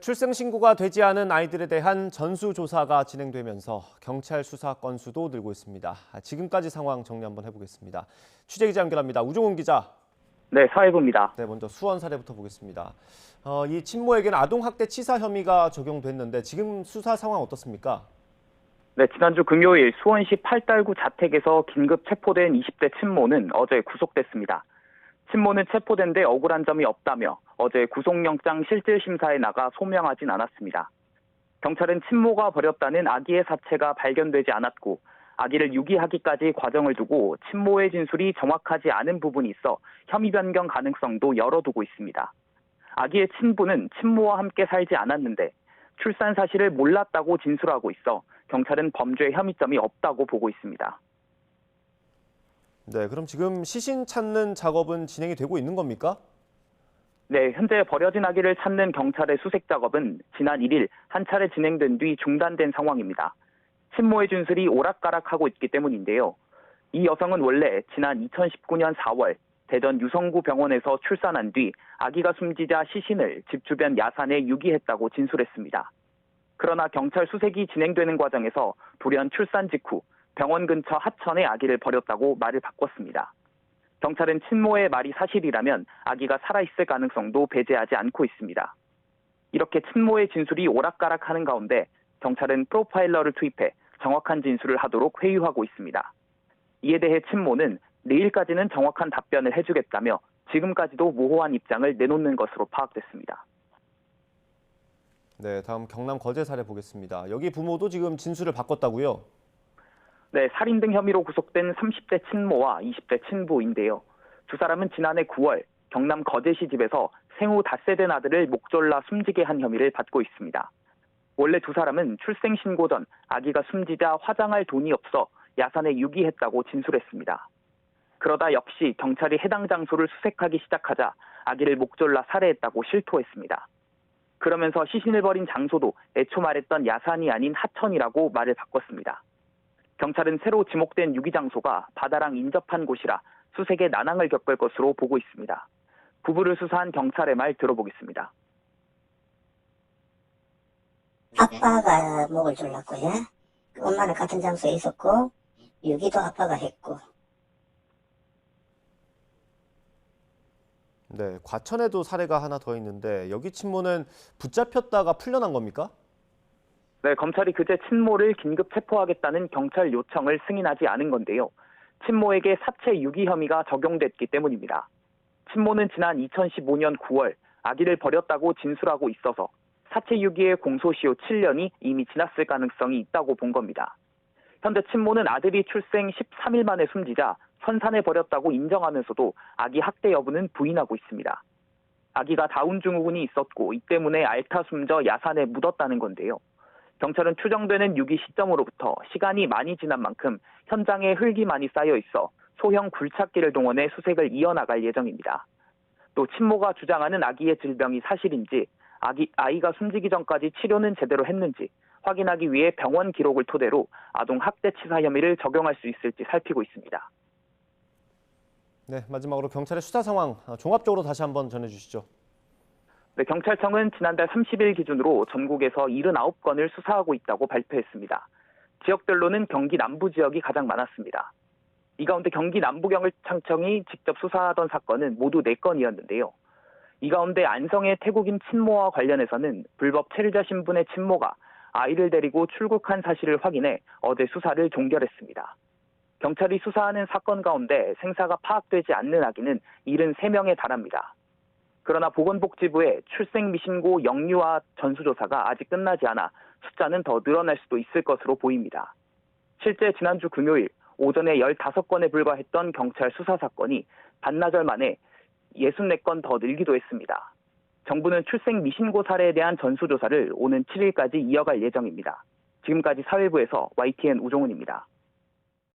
출생 신고가 되지 않은 아이들에 대한 전수조사가 진행되면서 경찰 수사 건수도 늘고 있습니다. 지금까지 상황 정리 한번 해보겠습니다. 취재기자 연결합니다. 우종훈 기자. 네, 사회부입니다. 네, 먼저 수원 사례부터 보겠습니다. 이 친모에게는 아동학대 치사 혐의가 적용됐는데 지금 수사 상황 어떻습니까? 네, 지난주 금요일 수원시 팔달구 자택에서 긴급 체포된 20대 친모는 어제 구속됐습니다. 친모는 체포된 데 억울한 점이 없다며 어제 구속영장 실질심사에 나가 소명하진 않았습니다. 경찰은 친모가 버렸다는 아기의 사체가 발견되지 않았고 아기를 유기하기까지 과정을 두고 친모의 진술이 정확하지 않은 부분이 있어 혐의 변경 가능성도 열어두고 있습니다. 아기의 친부는 친모와 함께 살지 않았는데 출산 사실을 몰랐다고 진술하고 있어 경찰은 범죄 혐의점이 없다고 보고 있습니다. 네, 그럼 지금 시신 찾는 작업은 진행이 되고 있는 겁니까? 네, 현재 버려진 아기를 찾는 경찰의 수색 작업은 지난 1일 한 차례 진행된 뒤 중단된 상황입니다. 친모의 진술이 오락가락하고 있기 때문인데요. 이 여성은 원래 지난 2019년 4월 대전 유성구 병원에서 출산한 뒤 아기가 숨지자 시신을 집 주변 야산에 유기했다고 진술했습니다. 그러나 경찰 수색이 진행되는 과정에서 돌연 출산 직후 병원 근처 하천에 아기를 버렸다고 말을 바꿨습니다. 경찰은 친모의 말이 사실이라면 아기가 살아있을 가능성도 배제하지 않고 있습니다. 이렇게 친모의 진술이 오락가락하는 가운데 경찰은 프로파일러를 투입해 정확한 진술을 하도록 회유하고 있습니다. 이에 대해 친모는 내일까지는 정확한 답변을 해주겠다며 지금까지도 모호한 입장을 내놓는 것으로 파악됐습니다. 네, 다음 경남 거제 사례 보겠습니다. 여기 부모도 지금 진술을 바꿨다고요? 네, 살인 등 혐의로 구속된 30대 친모와 20대 친부인데요. 두 사람은 지난해 9월 경남 거제시 집에서 생후 닷새 된 아들을 목졸라 숨지게 한 혐의를 받고 있습니다. 원래 두 사람은 출생 신고 전 아기가 숨지자 화장할 돈이 없어 야산에 유기했다고 진술했습니다. 그러다 역시 경찰이 해당 장소를 수색하기 시작하자 아기를 목졸라 살해했다고 실토했습니다. 그러면서 시신을 버린 장소도 애초 말했던 야산이 아닌 하천이라고 말을 바꿨습니다. 경찰은 새로 지목된 유기 장소가 바다랑 인접한 곳이라 수색에 난항을 겪을 것으로 보고 있습니다. 부부를 수사한 경찰의 말 들어보겠습니다. 아빠가 목을 졸랐고요. 엄마는 같은 장소에 있었고 유기도 아빠가 했고. 네, 과천에도 사례가 하나 더 있는데 여기 친모는 붙잡혔다가 풀려난 겁니까? 네, 검찰이 그제 친모를 긴급 체포하겠다는 경찰 요청을 승인하지 않은 건데요. 친모에게 사체 유기 혐의가 적용됐기 때문입니다. 친모는 지난 2015년 9월 아기를 버렸다고 진술하고 있어서 사체 유기의 공소시효 7년이 이미 지났을 가능성이 있다고 본 겁니다. 현재 친모는 아들이 출생 13일 만에 숨지자 선산에 버렸다고 인정하면서도 아기 학대 여부는 부인하고 있습니다. 아기가 다운 증후군이 있었고 이 때문에 앓다 숨져 야산에 묻었다는 건데요. 경찰은 추정되는 유기 시점으로부터 시간이 많이 지난 만큼 현장에 흙이 많이 쌓여 있어 소형 굴착기를 동원해 수색을 이어나갈 예정입니다. 또 친모가 주장하는 아기의 질병이 사실인지 아이가 숨지기 전까지 치료는 제대로 했는지 확인하기 위해 병원 기록을 토대로 아동 학대 치사 혐의를 적용할 수 있을지 살피고 있습니다. 네, 마지막으로 경찰의 수사 상황 종합적으로 다시 한번 전해주시죠. 네, 경찰청은 지난달 30일 기준으로 전국에서 79건을 수사하고 있다고 발표했습니다. 지역별로는 경기 남부 지역이 가장 많았습니다. 이 가운데 경기 남부경찰청이 직접 수사하던 사건은 모두 4건이었는데요. 이 가운데 안성의 태국인 친모와 관련해서는 불법 체류자 신분의 친모가 아이를 데리고 출국한 사실을 확인해 어제 수사를 종결했습니다. 경찰이 수사하는 사건 가운데 생사가 파악되지 않는 아기는 73명에 달합니다. 그러나 보건복지부의 출생 미신고 영유아 전수조사가 아직 끝나지 않아 숫자는 더 늘어날 수도 있을 것으로 보입니다. 실제 지난주 금요일 오전에 15건에 불과했던 경찰 수사 사건이 반나절 만에 64건 더 늘기도 했습니다. 정부는 출생 미신고 사례에 대한 전수조사를 오는 7일까지 이어갈 예정입니다. 지금까지 사회부에서 YTN 우종훈입니다.